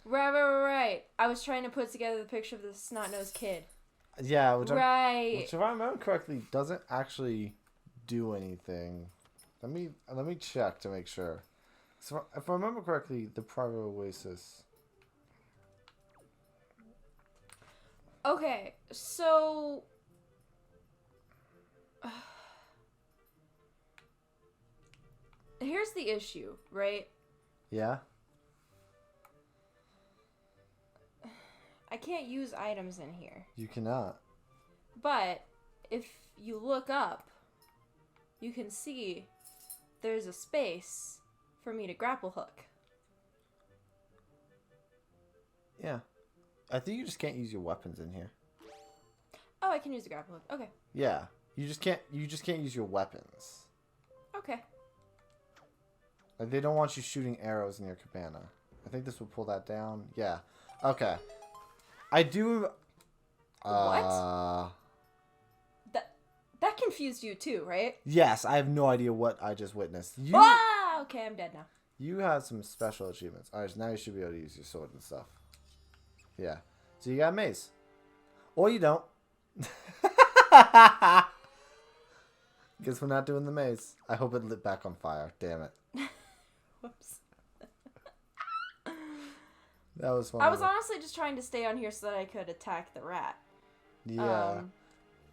Right. I was trying to put together the picture of the snot-nosed kid. Yeah, Right. Which, if I remember correctly, doesn't actually do anything. Let me check to make sure. So, if I remember correctly, the private oasis. Okay, so here's the issue, right? Yeah. I can't use items in here. You cannot. But if you look up, you can see there's a space for me to grapple hook. Yeah. I think you just can't use your weapons in here. Oh, I can use the grapple hook. Okay. Yeah. You just can't use your weapons. Okay. Like, they don't want you shooting arrows in your cabana. I think this will pull that down. Yeah. Okay. I do... What? That confused you too, right? Yes, I have no idea what I just witnessed. Okay, I'm dead now. You have some special achievements. Alright, so now you should be able to use your sword and stuff. Yeah. So you got a maze. Or you don't. Guess we're not doing the maze. I hope it lit back on fire. Damn it. Whoops. That was fun. I was honestly just trying to stay on here so that I could attack the rat. Yeah.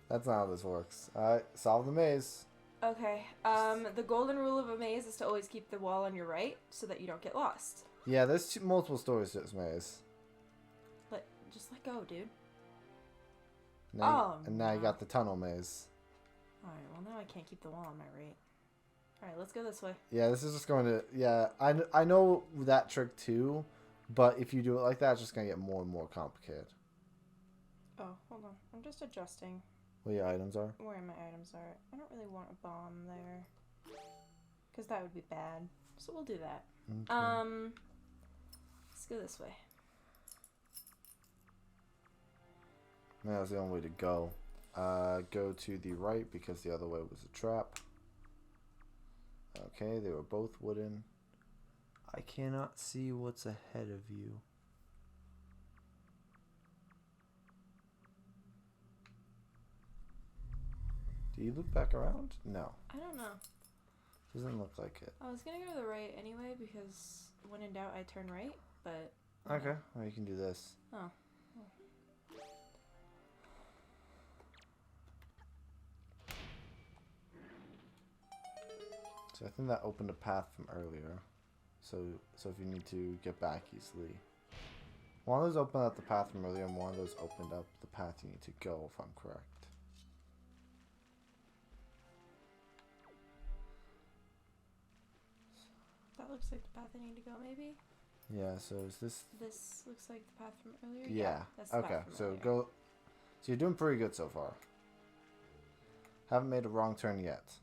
That's not how this works. Alright, solve the maze. Okay. The golden rule of a maze is to always keep the wall on your right so that you don't get lost. Yeah, there's multiple stories to this maze. Just let go, dude. Now you got the tunnel maze. Alright, well now I can't keep the wall on my right. Alright, let's go this way. Yeah, this is just going to... Yeah, I know that trick too, but if you do it like that, it's just going to get more and more complicated. Oh, hold on. I'm just adjusting Where your items are? where my items are. I don't really want a bomb there, because that would be bad. So we'll do that. Okay. Let's go this way. That was the only way to go. Go to the right because the other way was a trap. Okay, they were both wooden. I cannot see what's ahead of you. Do you look back around? No. I don't know. Doesn't look like it. I was gonna go to the right anyway because when in doubt I turn right, but... Okay, well you can do this. Oh. So I think that opened a path from earlier. So if you need to get back easily. One of those opened up the path from earlier and one of those opened up the path you need to go, if I'm correct. That looks like the path I need to go, maybe? Yeah, so is this... This looks like the path from earlier? Yeah. That's the Okay, path from so earlier. go... So you're doing pretty good so far. Haven't made a wrong turn yet.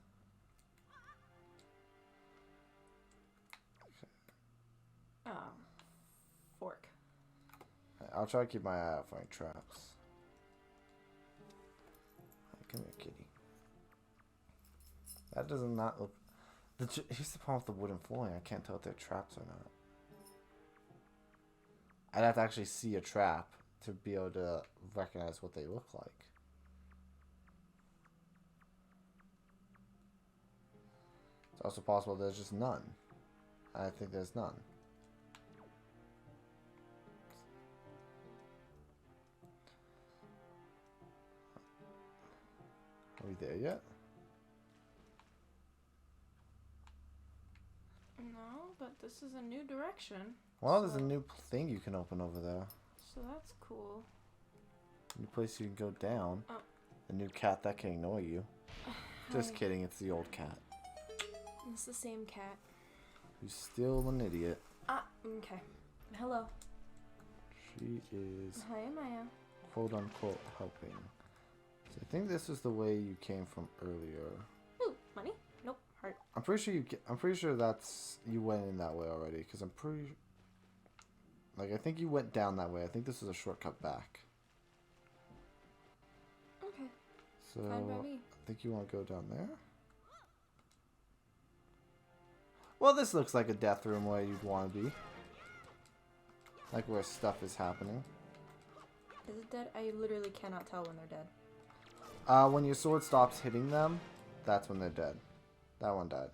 Oh. Fork. I'll try to keep my eye out for any traps. Come here, kitty. That does not look... Here's the problem with the wooden flooring. I can't tell if they're traps or not. I'd have to actually see a trap to be able to recognize what they look like. It's also possible there's just none. I think there's none. Are we there yet? No, but this is a new direction. Well, there's a new thing you can open over there. So that's cool. New place you can go down. Oh. A new cat that can ignore you. Just Hi. kidding, it's the old cat. It's the same cat. Who's still an idiot. Ah, okay. Hello. She is Hi, Maya. quote unquote helping. So I think this is the way you came from earlier. Ooh, money? Nope, heart. I'm pretty sure that's you went in that way already because I'm pretty like I think you went down that way. I think this is a shortcut back. Okay. So Fine by me. I think you want to go down there. Well, this looks like a death room where you'd want to be. Like where stuff is happening. Is it dead? I literally cannot tell when they're dead. When your sword stops hitting them, that's when they're dead. That one died.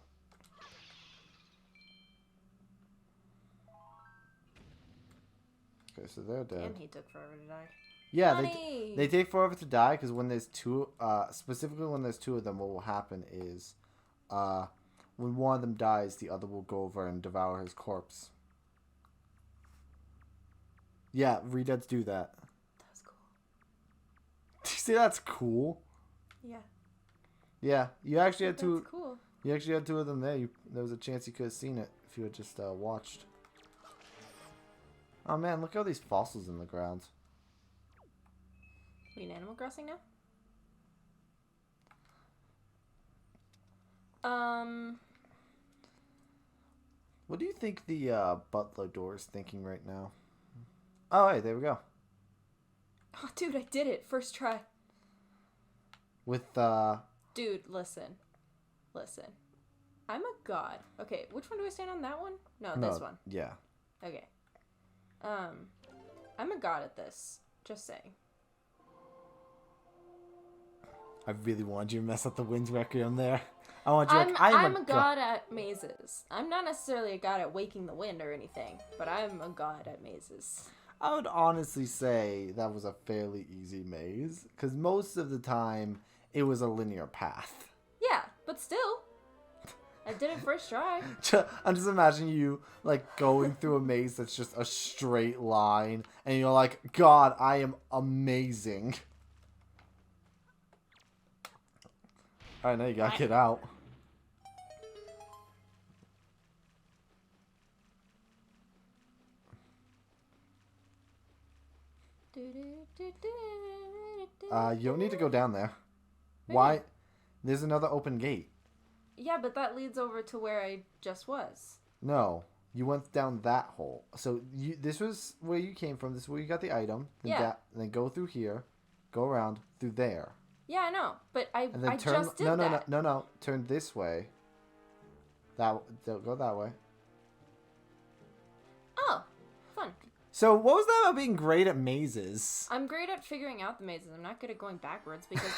Okay, so they're dead. And he took forever to die. Yeah, they take forever to die because when there's two, specifically when there's two of them, what will happen is, when one of them dies, the other will go over and devour his corpse. Yeah, Redeads do that. That's cool. Do you see that's cool? Yeah. Yeah, you actually had two. That's cool. You actually had two of them there. There was a chance you could have seen it if you had just watched. Oh man, look at all these fossils in the ground. Are you in Animal Crossing now? What do you think the butler door is thinking right now? Oh, hey, there we go. Oh, dude, I did it. First try. With, Dude, listen. Listen. I'm a god. Okay, which one do I stand on? That one? No, this one. Yeah. Okay. I'm a god at this. Just saying. I really wanted you to mess up the wins record on there. I want you I'm a god at mazes. I'm not necessarily a god at waking the wind or anything, but I'm a god at mazes. I would honestly say that was a fairly easy maze, because most of the time it was a linear path. Yeah, but still. I did it first try. I'm just imagining you, like, going through a maze that's just a straight line, and you're like, God, I am amazing. Alright, now you gotta get out. You don't need to go down there. Maybe. Why? There's another open gate. Yeah, but that leads over to where I just was. No, you went down that hole. So this was where you came from. This is where you got the item. Then Yeah. Then go through here, go around through there. Yeah, I know, but I just did no, that. No. Turn this way. Go that way. Oh, fun. So what was that about being great at mazes? I'm great at figuring out the mazes. I'm not good at going backwards because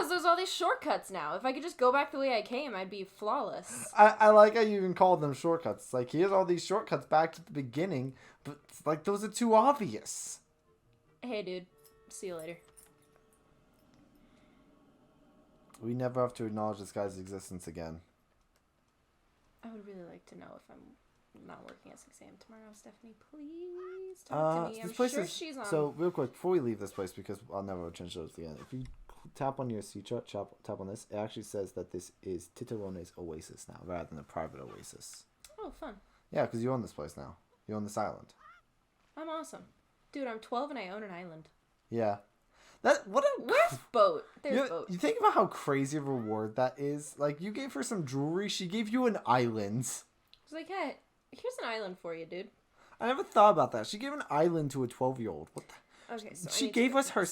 there's all these shortcuts now. If I could just go back the way I came, I'd be flawless. I like how you even called them shortcuts. It's like, here's all these shortcuts back to the beginning, but like those are too obvious. Hey, dude. See you later. We never have to acknowledge this guy's existence again. I would really like to know if I'm not working at 6 a.m. tomorrow. Stephanie, please talk to me. I'm sure she's on. So, real quick, before we leave this place, because I'll never change those again, if you tap on your sea chart, tap on this, it actually says that this is Titarone's Oasis now, rather than a private oasis. Oh, fun. Yeah, because you own this place now. You own this island. I'm awesome. Dude, I'm 12 and I own an island. Yeah. Where's Boat? There's Boat. You think about how crazy a reward that is? Like, you gave her some jewelry, she gave you an island. It's like, hey, here's an island for you, dude. I never thought about that. She gave an island to a 12-year-old. What the? Okay, so she gave us her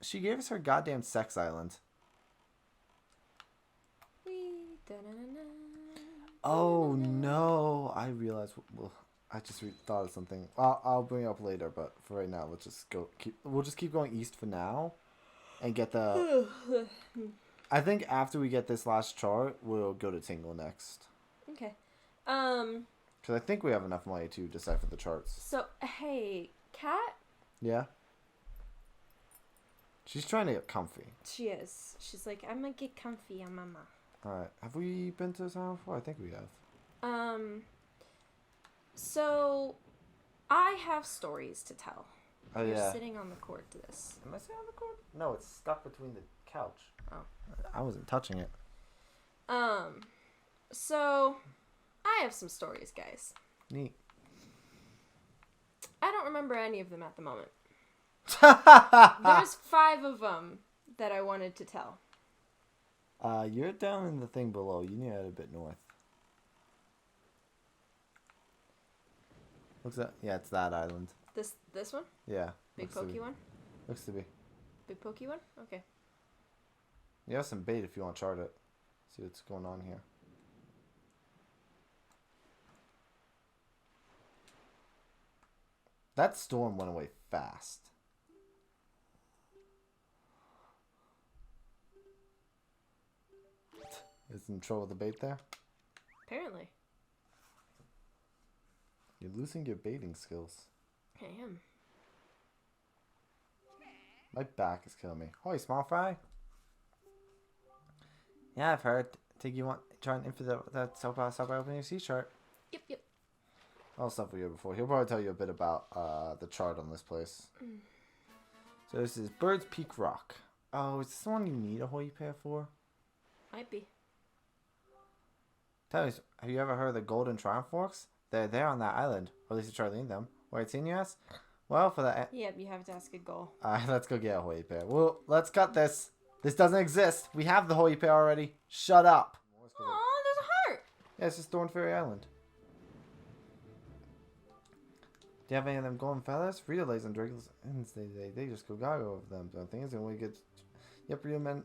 She gave us her goddamn sex island. Oh no! I realized. Well, I just thought of something. I'll bring it up later, but for right now, let's just go. We'll just keep going east for now, and get the. I think after we get this last chart, we'll go to Tingle next. Okay. Because I think we have enough money to decipher the charts. So hey, Kat. Yeah. She's trying to get comfy. She is. She's like, I'm gonna get comfy on mama. Alright. Have we been to this island before? I think we have. So, I have stories to tell. Oh, You're yeah. sitting on the cord to this. Am I sitting on the cord? No, it's stuck between the couch. Oh. I wasn't touching it. So, I have some stories, guys. Neat. I don't remember any of them at the moment. There's 5 of them that I wanted to tell. You're down in the thing below. You need to head a bit north. Looks that? Yeah, it's that island. This one? Yeah. Big pokey one? Looks to be. Big pokey one? Okay. You have some bait if you want to chart it. See what's going on here. That storm went away fast. Is in trouble with the bait there? Apparently. You're losing your baiting skills. I am. My back is killing me. Holy small fry. Yeah, I've heard. Think you want try and info that stop by opening your sea chart. Yep. All stuff we heard before. He'll probably tell you a bit about the chart on this place. So this is Bird's Peak Rock. Oh, is this the one you need a holy pair for? Might be. Tell me, have you ever heard of the Golden Triumph Forks? They're there on that island. Or at least I tried leading them. Where I'd seen you ask? Well, for that... Yep, you have to ask a goal. Alright, let's go get a holy pair. Well, let's cut this. This doesn't exist. We have the holy pair already. Shut up. Aw, there's a heart! Yeah, it's just Thorn Fairy Island. Do you have any of them golden feathers? Rita lays on dragons. They just go gaga over them. So things and we get... Yep, Rita men.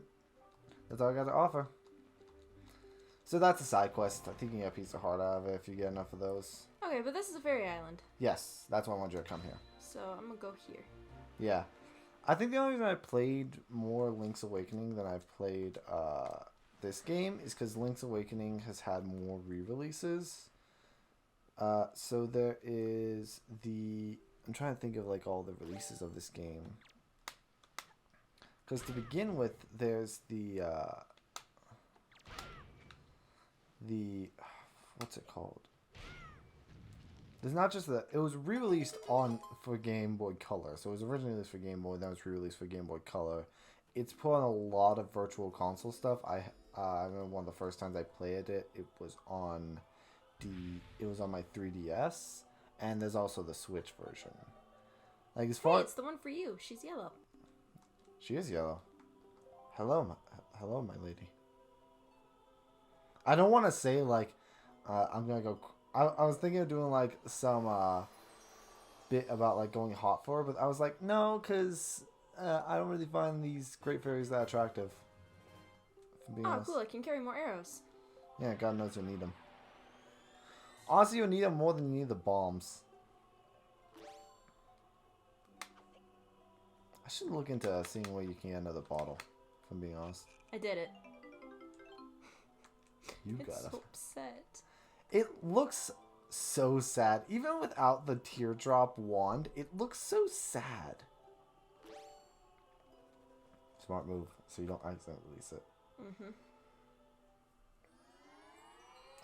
That's all I got to offer. So that's a side quest. I think you can get a piece of heart out of it if you get enough of those. Okay, but this is a fairy island. Yes, that's why I want you to come here. So I'm gonna go here. Yeah. I think the only reason I played more Link's Awakening than I've played this game is because Link's Awakening has had more re-releases. So there is the... I'm trying to think of like all the releases of this game. Because to begin with, there's the... what's it called? There's not just that. It was re-released for Game Boy Color. So it was originally released for Game Boy, then it was re-released for Game Boy Color. It's put on a lot of virtual console stuff. I remember one of the first times I played it. It was on my 3DS, and there's also the Switch version. Like as far Hey, it's the one for you. She's yellow. She is yellow. Hello, my lady. I don't want to say like I'm gonna go. I was thinking of doing like some bit about like going hot for her, but I was like no, because I don't really find these great fairies that attractive. Oh, honest. Cool! I can carry more arrows. Yeah, God knows you'll need them. Honestly, you'll need them more than you need the bombs. I should look into seeing where you can get another bottle. If I'm being honest. I did it. You it's got it. So upset. It looks so sad. Even without the teardrop wand, it looks so sad. Smart move, so you don't accidentally release it. Mm-hmm.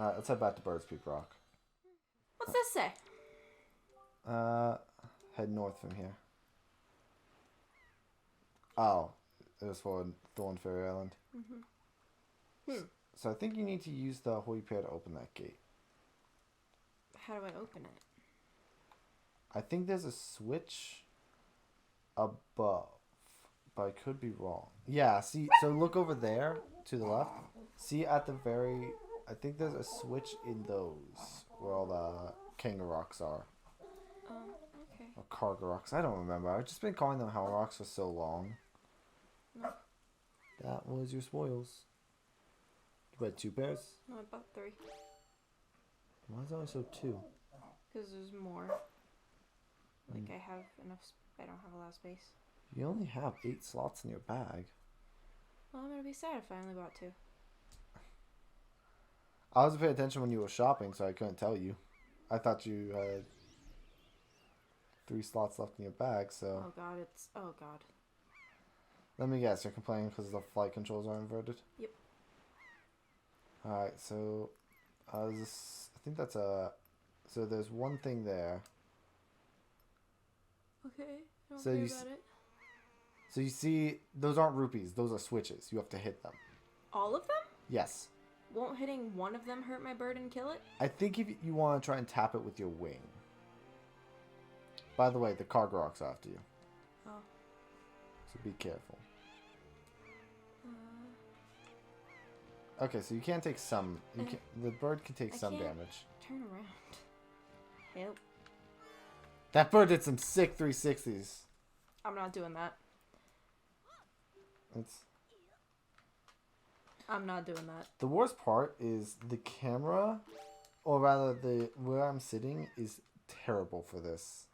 Alright, let's head back to Bird's Peak Rock. What's this say? Head north from here. Oh, it was for Thorn Fairy Island. Mm-hmm. So I think you need to use the holy pair to open that gate. How do I open it? I think there's a switch above, but I could be wrong. Yeah, see, so look over there to the left. See at the very, I think there's a switch in those where all the Kanga rocks are. Okay. Or Karga rocks. I don't remember. I've just been calling them Hell rocks for so long. No. That was your spoils. You had 2 pairs? No, I bought 3. Why is it only so 2? Because there's more. Like I have enough. I don't have a lot of space. You only have 8 slots in your bag. Well, I'm gonna be sad if I only bought 2. I wasn't paying attention when you were shopping, so I couldn't tell you. I thought you had 3 slots left in your bag, so... Oh god, it's... Oh god. Let me guess, you're complaining because the flight controls are inverted? Yep. Alright, so... this, I think that's a... So there's one thing there. Okay, don't So care you about it. So you see, those aren't rupees, those are switches. You have to hit them. All of them? Yes. Won't hitting one of them hurt my bird and kill it? I think if you want to try and tap it with your wing. By the way, the Karga rock's after you. Oh. So be careful. Okay, so you can take some. The bird can take some damage. Turn around. Help. That bird did some sick 360s. I'm not doing that. I'm not doing that. The worst part is the camera, or rather where I'm sitting is terrible for this.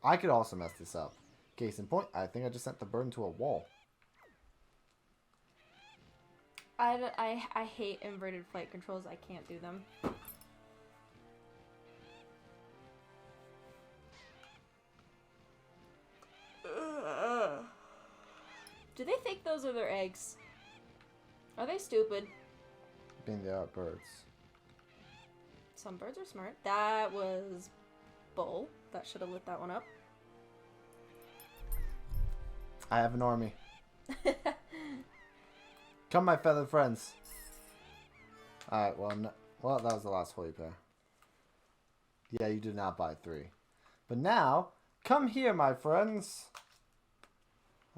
I could also mess this up. Case in point, I think I just sent the bird into a wall. I hate inverted flight controls. I can't do them. Do they think those are their eggs? Are they stupid? Being they are birds. Some birds are smart. That was bull. That should have lit that one up. I have an army. Come, my feathered friends. Alright, well, well, that was the last holy pair. Yeah, you did not buy 3. But now, come here, my friends.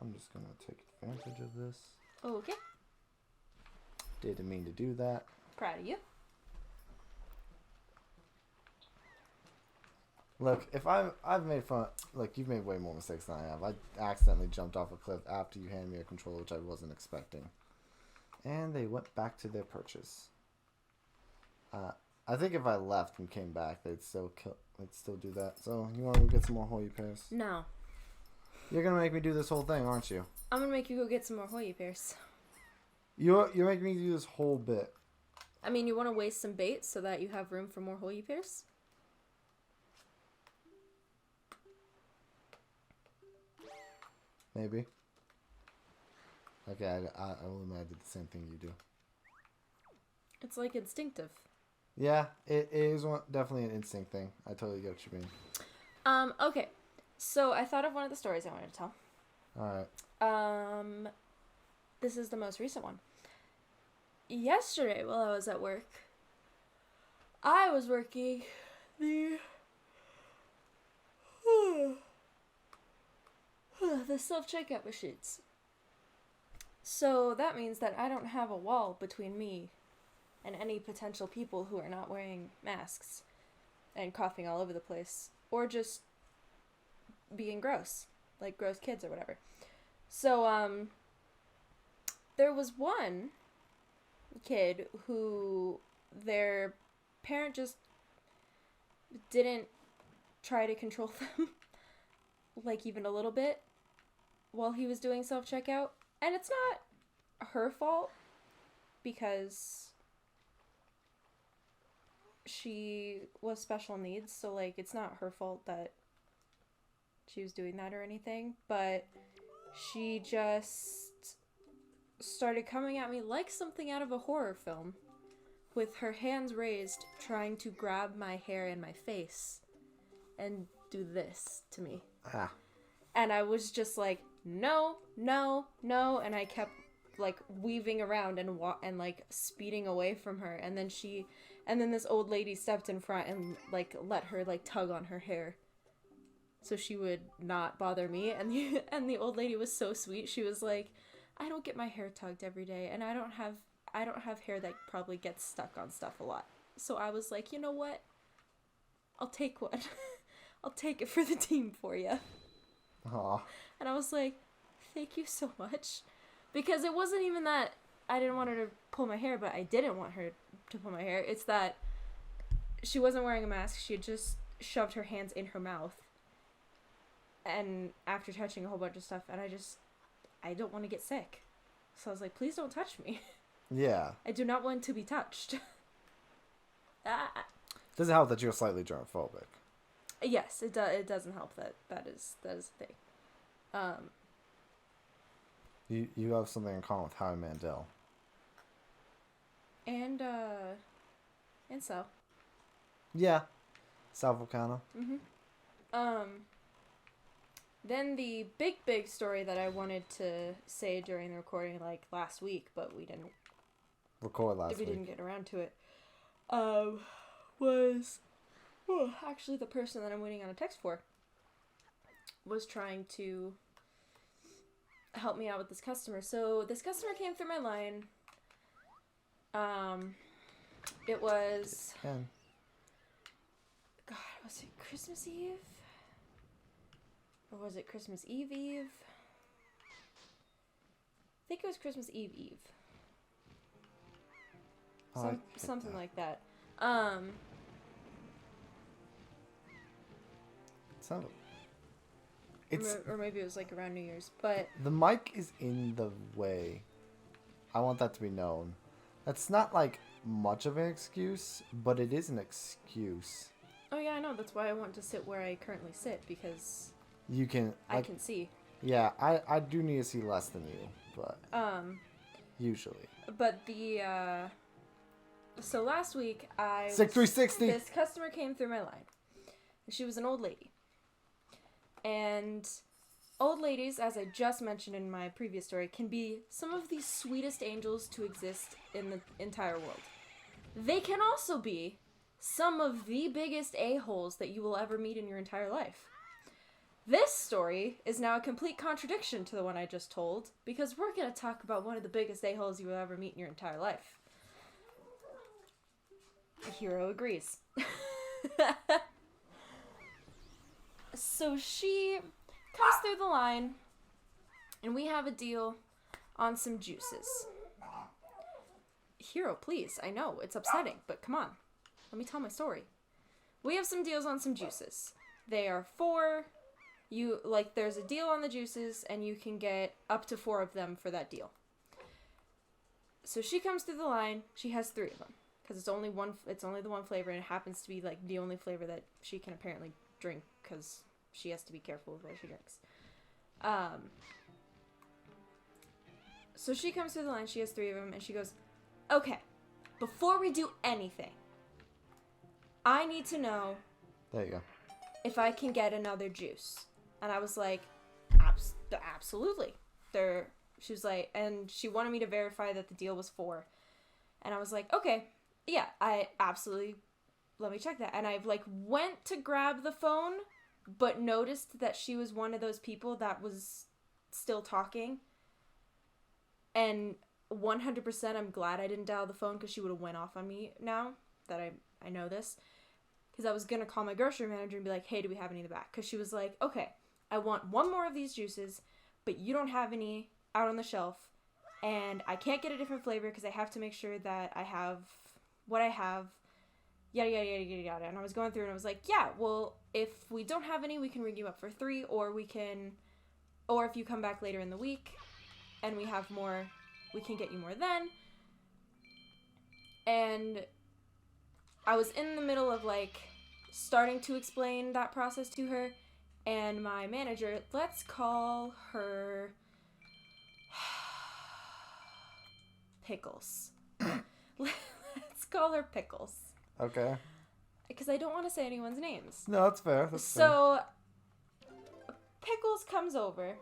I'm just going to take advantage of this. Okay. Didn't mean to do that. Proud of you. Look, if I've made fun... Look, you've made way more mistakes than I have. I accidentally jumped off a cliff after you handed me a controller, which I wasn't expecting. And they went back to their perches. I think if I left and came back, they'd still do that. So, you want to go get some more Hoyu pairs? No. You're going to make me do this whole thing, aren't you? I'm going to make you go get some more Hoyu pairs. You're making me do this whole bit. I mean, you want to waste some bait so that you have room for more Hoyu pairs? Maybe. Okay, I will admit I did the same thing you do. It's like instinctive. Yeah, it is definitely an instinct thing. I totally get what you mean. Okay. So I thought of one of the stories I wanted to tell. Alright. This is the most recent one. Yesterday, while I was at work, I was working the self-checkout machines. So that means that I don't have a wall between me and any potential people who are not wearing masks and coughing all over the place, or just being gross, like gross kids or whatever. So, there was one kid who their parent just didn't try to control them, like even a little bit, while he was doing self-checkout. And it's not her fault, because she was special needs, so, like, it's not her fault that she was doing that or anything, but she just started coming at me like something out of a horror film, with her hands raised, trying to grab my hair and my face, and do this to me. Ah. And I was just like, no, no, no, and I kept, like, weaving around and like, speeding away from her, and then this old lady stepped in front and, like, let her, like, tug on her hair so she would not bother me, and the old lady was so sweet. She was like, I don't get my hair tugged every day, and I don't have hair that probably gets stuck on stuff a lot. So I was like, you know what? I'll take one. I'll take it for the team for you. Aww. And I was like, thank you so much. Because it wasn't even that I didn't want her to pull my hair, but I didn't want her to pull my hair. It's that she wasn't wearing a mask. She had just shoved her hands in her mouth. And after touching a whole bunch of stuff, and I don't want to get sick. So I was like, please don't touch me. Yeah. I do not want to be touched. Does it help that you're slightly germophobic? Yes, it doesn't help that is the thing. You have something in common with Howie Mandel. And so. Yeah. Sal Vulcano. Mm-hmm. Then the big story that I wanted to say during the recording, like last week, but we didn't record last week. We didn't get around to it. Was actually the person that I'm waiting on a text for was trying to help me out with this customer. So this customer came through my line. It was Ken. God, was it Christmas Eve? Or was it Christmas Eve? I think it was Christmas Eve. Something that. like that. So, It's or maybe it was like around New Year's. But the mic is in the way. I want that to be known. That's not like much of an excuse, but it is an excuse. oh yeah, I know. That's why I want to sit where I currently sit because You can. I can see. Yeah, I do need to see less than you, but usually. But so last week Sick 360. this customer came through my line. She was an old lady. And old ladies, as I just mentioned in my previous story, can be some of the sweetest angels to exist in the entire world. They can also be some of the biggest a-holes that you will ever meet in your entire life. This story is now a complete contradiction to the one I just told, because we're going to talk about one of the biggest a-holes you will ever meet in your entire life. The hero agrees. So she comes through the line, and we have a deal on some juices. Hero, please. I know, it's upsetting, but come on. Let me tell my story. We have some deals on some juices. They are there's a deal on the juices, and you can get up to 4 of them for that deal. So she comes through the line. She has 3 of them, because it's only the one flavor, and it happens to be, like, the only flavor that she can apparently drink, because she has to be careful with what she drinks. So she comes through the line, she has 3 of them, and she goes, okay, before we do anything, I need to know There you go. if I can get another juice. And I was like, absolutely. She was like, and she wanted me to verify that the deal was 4. And I was like, okay, yeah, I absolutely, let me check that. And I went to grab the phone, but noticed that she was one of those people that was still talking. And 100% I'm glad I didn't dial the phone, because she would have went off on me now that I know this. Because I was going to call my grocery manager and be like, hey, do we have any in the back? Because she was like, okay, I want 1 more of these juices, but you don't have any out on the shelf. And I can't get a different flavor because I have to make sure that I have what I have. Yada, yada, yada, yada, yada. And I was going through and I was like, yeah, well, if we don't have any, we can ring you up for 3, or if you come back later in the week and we have more, we can get you more then. And I was in the middle of, starting to explain that process to her, and my manager, let's call her Pickles. Let's call her Pickles. Okay. Because I don't want to say anyone's names. No, that's fair. So, Pickles comes over,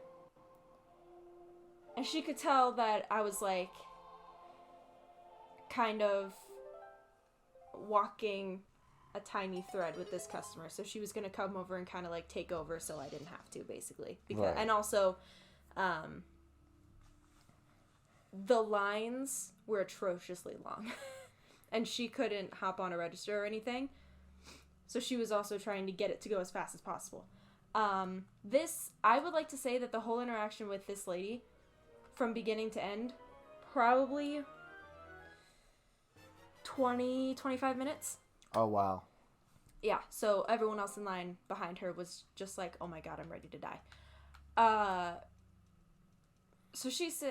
and she could tell that I was, kind of walking a tiny thread with this customer. So she was going to come over and kind of, take over so I didn't have to, basically. Right. And also, the lines were atrociously long. And she couldn't hop on a register or anything. So she was also trying to get it to go as fast as possible. I would like to say that the whole interaction with this lady, from beginning to end, probably 20-25 minutes. Oh, wow. Yeah, so everyone else in line behind her was just like, oh my god, I'm ready to die. So she's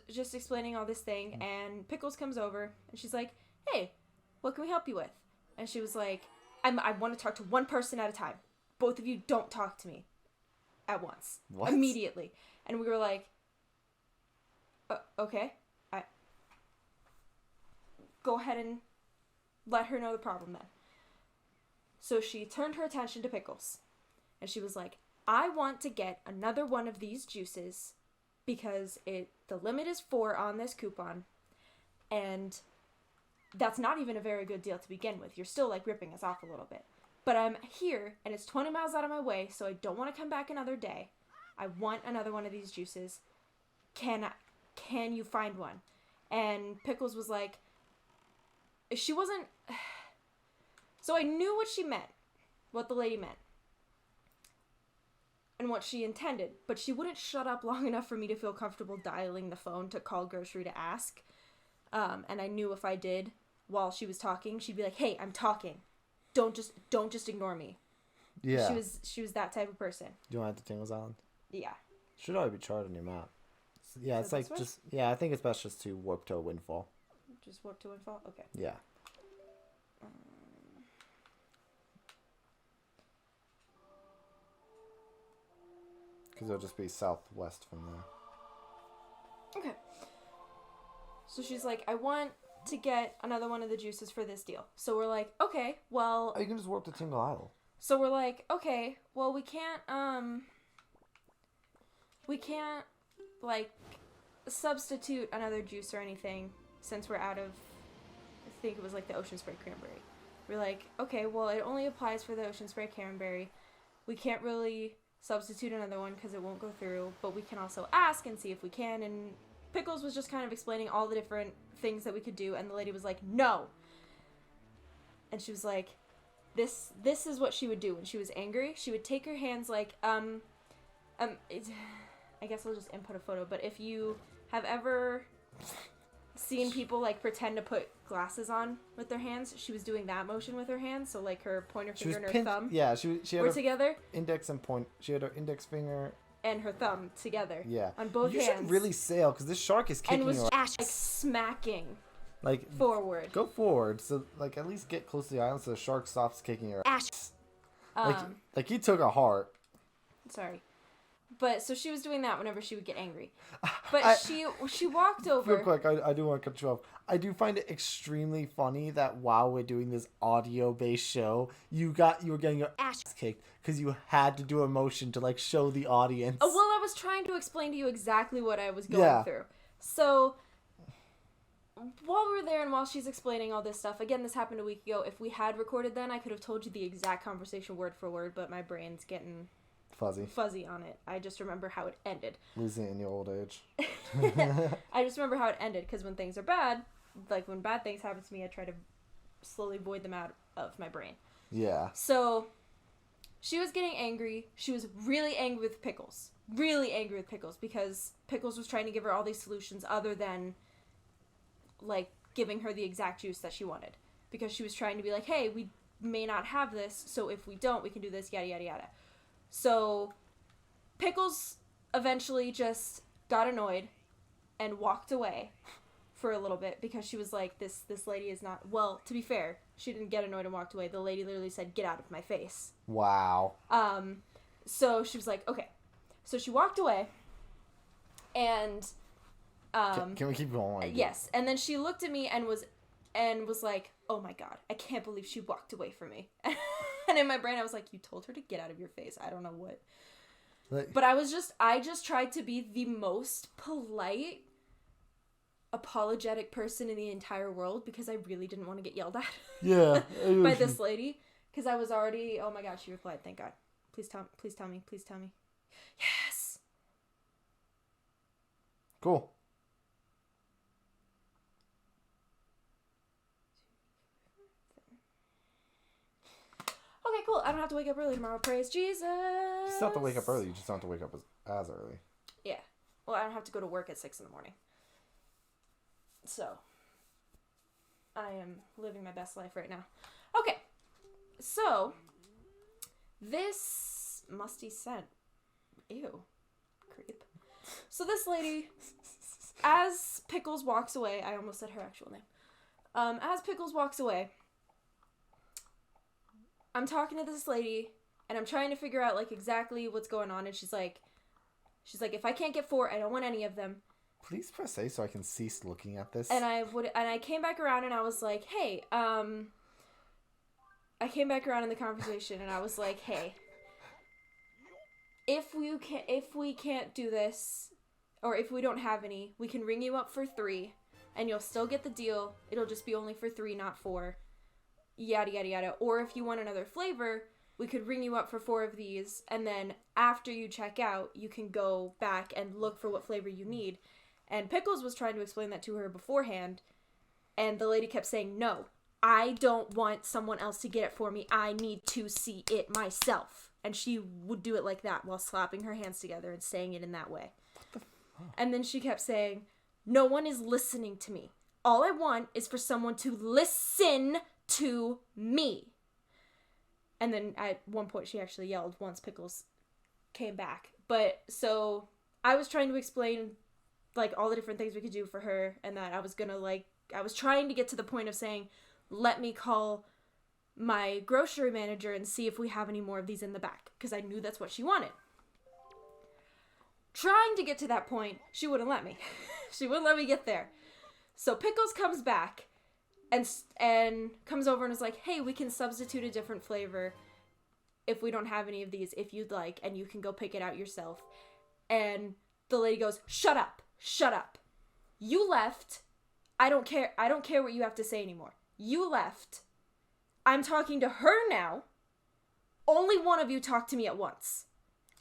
just explaining all this thing, and Pickles comes over, and she's like, hey, what can we help you with? And she was like, I want to talk to 1 person at a time. Both of you don't talk to me at once. What? Immediately. And we were like, okay. Go ahead and let her know the problem then. So she turned her attention to Pickles. And she was like, I want to get another one of these juices because the limit is 4 on this coupon. And that's not even a very good deal to begin with. You're still ripping us off a little bit. But I'm here and it's 20 miles out of my way, so I don't want to come back another day. I want another one of these juices. Can you find one? And Pickles was like, she wasn't... So I knew what she meant, what the lady meant, and what she intended, but she wouldn't shut up long enough for me to feel comfortable dialing the phone to call grocery to ask. And I knew if I did, while she was talking, she'd be like, hey, I'm talking. Don't just ignore me. Yeah. She was that type of person. Do you want to Tingles Island? Yeah. Should already be charted on your map. Yeah, it's So like this way? just yeah. I think it's best just to warp to a Windfall. Just warp to Windfall? Okay. Yeah. Because it'll just be southwest from there. Okay. So she's like, I want to get another one of the juices for this deal. So we're like, okay, well... Oh, you can just warp to Tingle Isle. So we're like, okay, well, we can't, like, substitute another juice or anything since we're out of, I think it was, like, the Ocean Spray Cranberry. We're like, okay, well, it only applies for the Ocean Spray Cranberry. We can't really substitute another one because it won't go through, but we can also ask and see if we can, and Pickles was just kind of explaining all the different things that we could do, and the lady was like, no! And she was like, this is what she would do when she was angry. She would take her hands like, I guess I'll just input a photo, but if you have ever seen people, like, pretend to put glasses on with their hands, she was doing that motion with her hands, so, like, her pointer finger and her thumb she had were her together. Index and point. She had her index finger And her thumb together. Yeah. On both hands. You should really sail, because this shark is kicking and was your ass, like, smacking like forward. Go forward, so like at least get close to the island so the shark stops kicking your ass. Like he took a heart. Sorry. But so she was doing that whenever she would get angry. But she walked over. Real quick, I do want to cut you off. I do find it extremely funny that while we're doing this audio-based show, you were getting your ass kicked because you had to do a motion to like show the audience. Oh, well, I was trying to explain to you exactly what I was going through. So while we were there and while she's explaining all this stuff, again, this happened a week ago. If we had recorded then, I could have told you the exact conversation word for word, but my brain's getting fuzzy on it. I just remember how it ended. Losing it in your old age. I just remember how it ended, because when things are bad, like when bad things happen to me, I try to slowly void them out of my brain. Yeah. So she was getting angry. She was really angry with Pickles. Really angry with Pickles, because Pickles was trying to give her all these solutions other than, like, giving her the exact juice that she wanted. Because she was trying to be like, hey, we may not have this, so if we don't, we can do this, yada, yada, yada. So Pickles eventually just got annoyed and walked away for a little bit, because she was like, this lady is not... Well, to be fair, she didn't get annoyed and walked away. The lady literally said, get out of my face. Wow. So she was like, okay. So she walked away, and... Can we keep going? Yes. And then she looked at me and was like, oh my god, I can't believe she walked away from me. And in my brain, I was like, you told her to get out of your face. I don't know what. But I just tried to be the most polite, apologetic person in the entire world, because I really didn't want to get yelled at. Yeah. By this lady. Because I was already, oh my god, she replied, thank god. Please tell me. Yes. Cool. Okay, cool. I don't have to wake up early tomorrow. Praise Jesus. You still have to wake up early. You just don't have to wake up as early. Yeah. Well, I don't have to go to work at 6 in the morning. So, I am living my best life right now. Okay. So, this musty scent. Ew. Creep. So this lady, as Pickles walks away, I almost said her actual name. As Pickles walks away, I'm talking to this lady, and I'm trying to figure out, like, exactly what's going on, and she's like, if I can't get 4, I don't want any of them. Please press A so I can cease looking at this. And I came back around, and I was like, hey, I came back around in the conversation, and I was like, hey, if we can't do this, or if we don't have any, we can ring you up for 3, and you'll still get the deal. It'll just be only for 3, not 4. Yada, yada, yada. Or if you want another flavor, we could ring you up for 4 of these, and then after you check out, you can go back and look for what flavor you need. And Pickles was trying to explain that to her beforehand, and the lady kept saying, no, I don't want someone else to get it for me. I need to see it myself. And she would do it like that while slapping her hands together and saying it in that way. And then she kept saying, no one is listening to me. All I want is for someone to listen to me. And then at one point she actually yelled once Pickles came back. But so I was trying to explain like all the different things we could do for her, and that I was trying to get to the point of saying, let me call my grocery manager and see if we have any more of these in the back, because I knew that's what she wanted. Trying to get to that point, she wouldn't let me. She wouldn't let me get there. So Pickles comes back and comes over and is like, hey, we can substitute a different flavor if we don't have any of these, if you'd like, and you can go pick it out yourself. And the lady goes, shut up. You left. I don't care what you have to say anymore. You left. I'm talking to her now. Only one of you talk to me at once.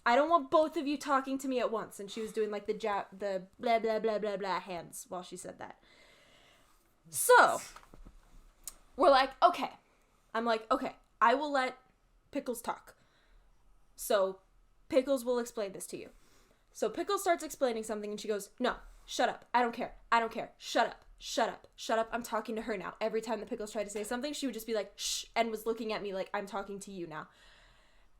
I don't want both of you talking to me at once. And she was doing like the blah, blah, blah, blah, blah hands while she said that. So, we're like, okay. I'm like, okay, I will let Pickles talk. So, Pickles will explain this to you. So, Pickles starts explaining something and she goes, no, shut up. I don't care. Shut up. I'm talking to her now. Every time the Pickles tried to say something, she would just be like, shh, and was looking at me like, I'm talking to you now.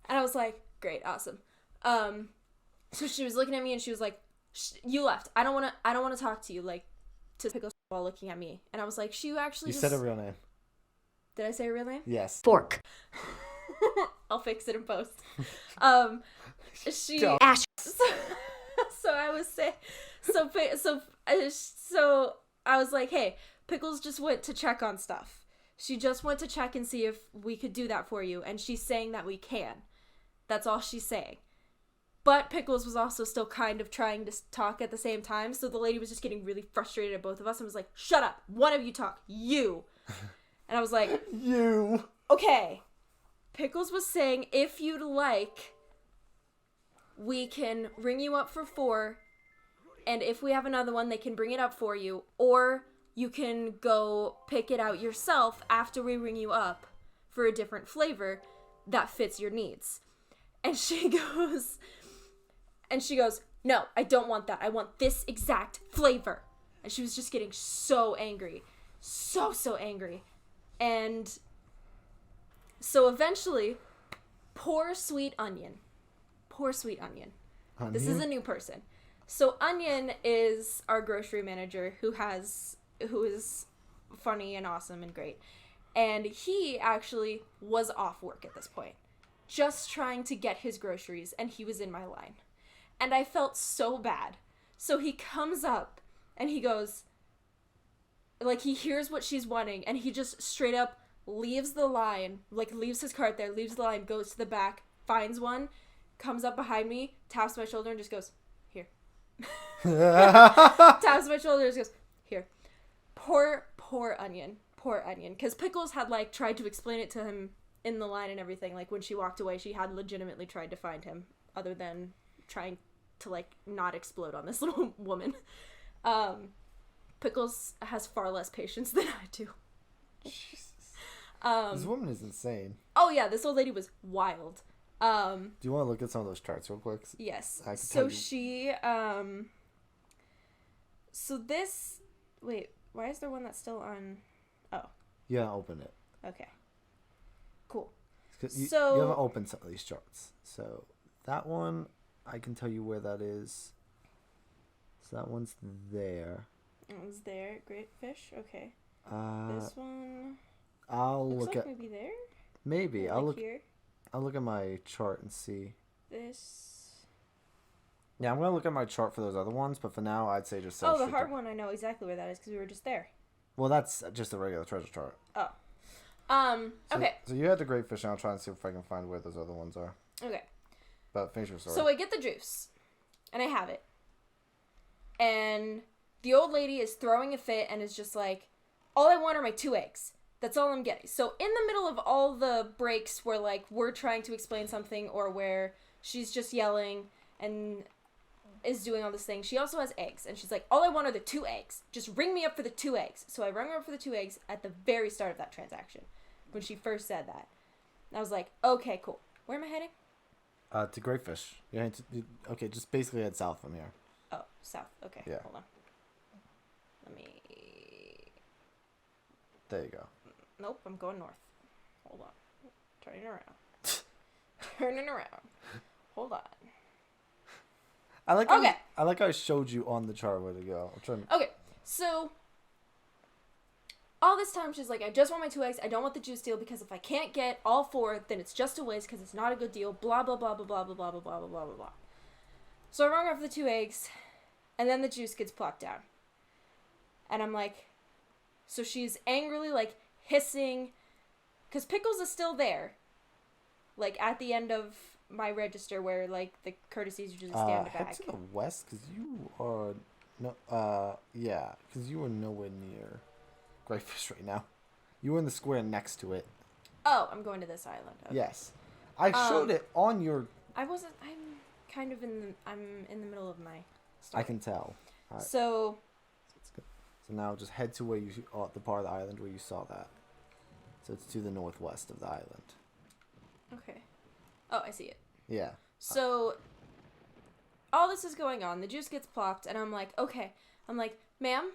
And I was like, great, awesome. So she was looking at me and she was like, you left. I don't want to talk to you, like, to Pickles while looking at me. And I was like, she actually said her real name. Did I say her real name? Yes. Fork. I'll fix it in post. She Ash. So I was saying, so I was like, hey, Pickles just went to check on stuff. She just went to check and see if we could do that for you, and she's saying that we can. That's all she's saying. But Pickles was also still kind of trying to talk at the same time, so the lady was just getting really frustrated at both of us and was like, shut up, one of you talk, you. And I was like, you. Okay. Pickles was saying, if you'd like, we can ring you up for 4, and if we have another one, they can bring it up for you, or you can go pick it out yourself after we ring you up for a different flavor that fits your needs. And she goes, no, I don't want that. I want this exact flavor. And she was just getting so angry. So angry. And so eventually, poor sweet Onion. Onion? This is a new person. So Onion is our grocery manager who is funny and awesome and great. And he actually was off work at this point, just trying to get his groceries, and he was in my line. And I felt so bad. So he comes up and he goes, like, he hears what she's wanting, and he just straight up leaves the line, like leaves his cart there, leaves the line, goes to the back, finds one, comes up behind me, taps my shoulder and just goes, here. Taps my shoulder and just goes, here. Poor Onion. Because Pickles had, like, tried to explain it to him in the line and everything. Like, when she walked away, she had legitimately tried to find him, other than trying to, like, not explode on this little woman. Pickles has far less patience than I do. Jesus. This woman is insane. Oh, yeah, this old lady was wild. Do you want to look at some of those charts real quick? Yes. So she, so this, wait, why is there one that's still on? Oh. Yeah, open it. Okay. Cool. You haven't opened some of these charts. So that one, I can tell you where that is. So that one's there. It was there. Great fish. Okay. This one. Looks look like maybe there. Maybe or I'll like look here. I'll look at my chart and see. This. Yeah, I'm gonna look at my chart for those other ones, but for now, I'd say just. Oh, the hard one. I know exactly where that is because we were just there. Well, that's just a regular treasure chart. Oh. Okay. So you had the great fish, and I'll try and see if I can find where those other ones are. Okay. But finish your story. So I get the juice, and I have it, and the old lady is throwing a fit and is just like, all I want are my 2 eggs. That's all I'm getting. So in the middle of all the breaks where, like, we're trying to explain something or where she's just yelling and is doing all this thing, she also has eggs. And she's like, all I want are the 2 eggs. Just ring me up for the 2 eggs. So I rung her up for the 2 eggs at the very start of that transaction when she first said that. And I was like, okay, cool. Where am I heading? To Great Fish. Okay, just basically head south from here. Oh, south. Okay, yeah. Hold on. Let me... There you go. Nope, I'm going north. Hold on. Turning around. Turning around. Hold on. I like how Okay. I like how I showed you on the chart where to go. I'm trying to... Okay, so all this time she's like, I just want my 2 eggs. I don't want the juice deal because if I can't get all 4, then it's just a waste because it's not a good deal. Blah, blah, blah, blah, blah, blah, blah, blah, blah, blah, blah, blah. So I rung her for the 2 eggs, and then the juice gets plopped down. And I'm like, so she's angrily, like, hissing, because Pickles is still there. Like, at the end of my register where, like, the courtesies usually stand back. Head to the west, because you are... No, yeah, because you are nowhere near Greyfish right now. You were in the square next to it. Oh, I'm going to this island. Okay. Yes. I showed it on your... I'm kind of I'm in the middle of my story. I can tell. Right. So now just head to where you the part of the island where you saw that. So it's to the northwest of the island. Okay. Oh, I see it. Yeah. So all this is going on. The juice gets plopped, and I'm like, okay. I'm like, ma'am,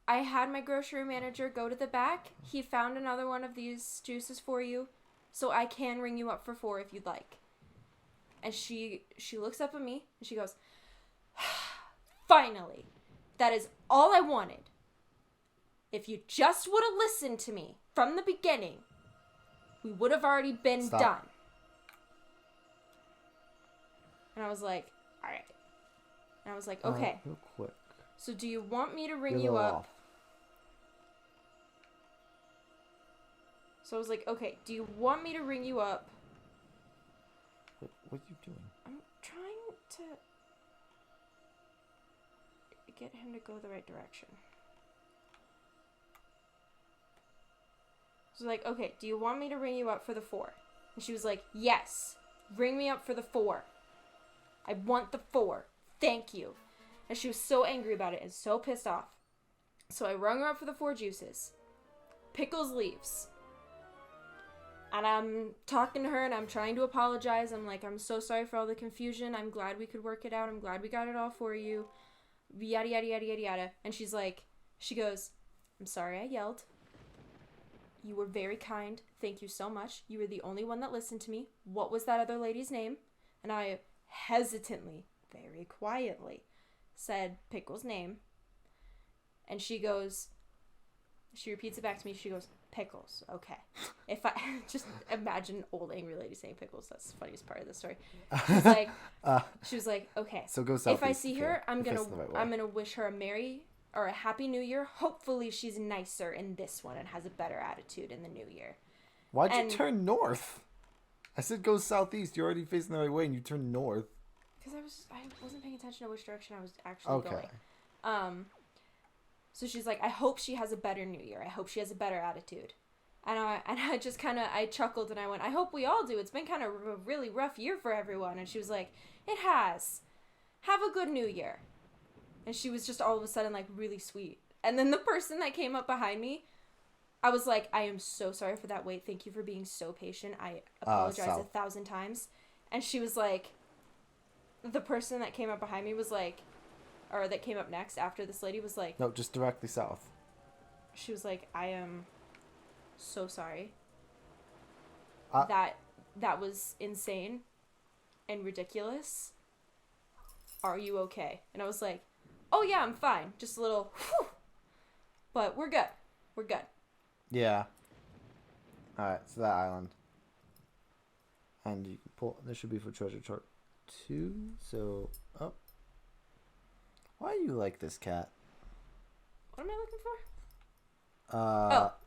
I had my grocery manager go to the back. He found another one of these juices for you, so I can ring you up for 4 if you'd like. And she looks up at me, and she goes, finally, that is all I wanted. If you just would have listened to me from the beginning, we would have already been done. And I was like, all right. And I was like, okay. Real quick. So do you want me to ring you up? Off. So I was like, okay, do you want me to ring you up? What are you doing? I'm trying to get him to go the right direction. So like, okay, do you want me to ring you up for the 4? And she was like, yes, ring me up for the 4. I want the 4. Thank you. And she was so angry about it and so pissed off. So I rung her up for the 4 juices. Pickles leaves. And I'm talking to her and I'm trying to apologize. I'm like, I'm so sorry for all the confusion. I'm glad we could work it out. I'm glad we got it all for you. Yada, yada, yada, yada, yada. And she goes, I'm sorry I yelled. You were very kind. Thank you so much. You were the only one that listened to me. What was that other lady's name? And I hesitantly, very quietly, said Pickle's name. And she repeats it back to me. She goes, Pickles. Okay. If I just imagine an old angry lady saying Pickles, that's the funniest part of the story. She was like, okay. So go southeast. If I see her, I'm gonna wish her a merry or a happy new year. Hopefully she's nicer in this one and has a better attitude in the new year. Why'd you turn north? I said go southeast. You're already facing the right way and you turned north. Because I wasn't paying attention to which direction I was actually going. So she's like, I hope she has a better new year. I hope she has a better attitude. And I just kind of, I chuckled and I went, I hope we all do. It's been kind of a really rough year for everyone. And she was like, it has. Have a good new year. And she was just all of a sudden like really sweet. And then the person that came up behind me, I was like, I am so sorry for that wait. Thank you for being so patient. I apologize 1,000 times. And she was like, the person that came up behind me was like, or that came up next after this lady was like... No, just directly south. She was like, I am so sorry. That was insane and ridiculous. Are you okay? And I was like, oh yeah, I'm fine. Just a little, whew. But we're good. We're good. Yeah. Alright, so that island. And you can pull... This should be for treasure chart 2. So, up. Why do you like this cat? What am I looking for?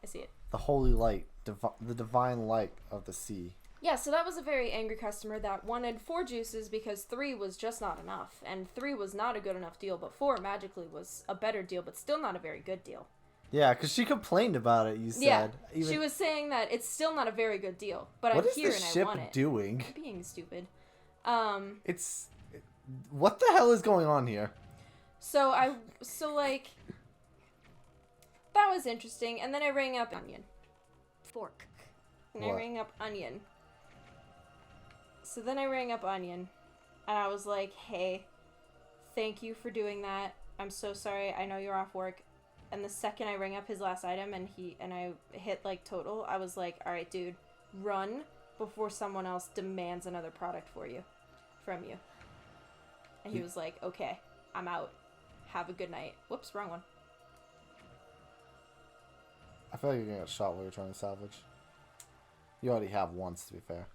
I see it. The holy light. The divine light of the sea. Yeah, so that was a very angry customer that wanted 4 juices because 3 was just not enough. And 3 was not a good enough deal, but 4 magically was a better deal, but still not a very good deal. Yeah, because she complained about it, you said. Yeah, she was saying that it's still not a very good deal, but I'm here and I want it. What is the ship doing? Being stupid. What the hell is going on here? So that was interesting, and then I rang up Onion. Fork. And I rang up Onion. So then I rang up Onion, and I was like, hey, thank you for doing that. I'm so sorry. I know you're off work. And the second I rang up his last item and I hit like total, I was like, all right, dude, run before someone else demands another product from you. And he was like, okay, I'm out. Have a good night. Whoops, wrong one. I feel like you're gonna get shot while you're trying to salvage. You already have once, to be fair.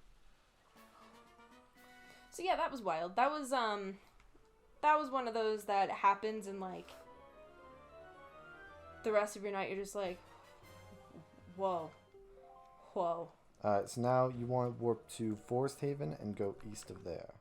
So yeah, that was wild. That was one of those that happens and like the rest of your night you're just like, whoa. Alright, so now you want to warp to Forest Haven and go east of there.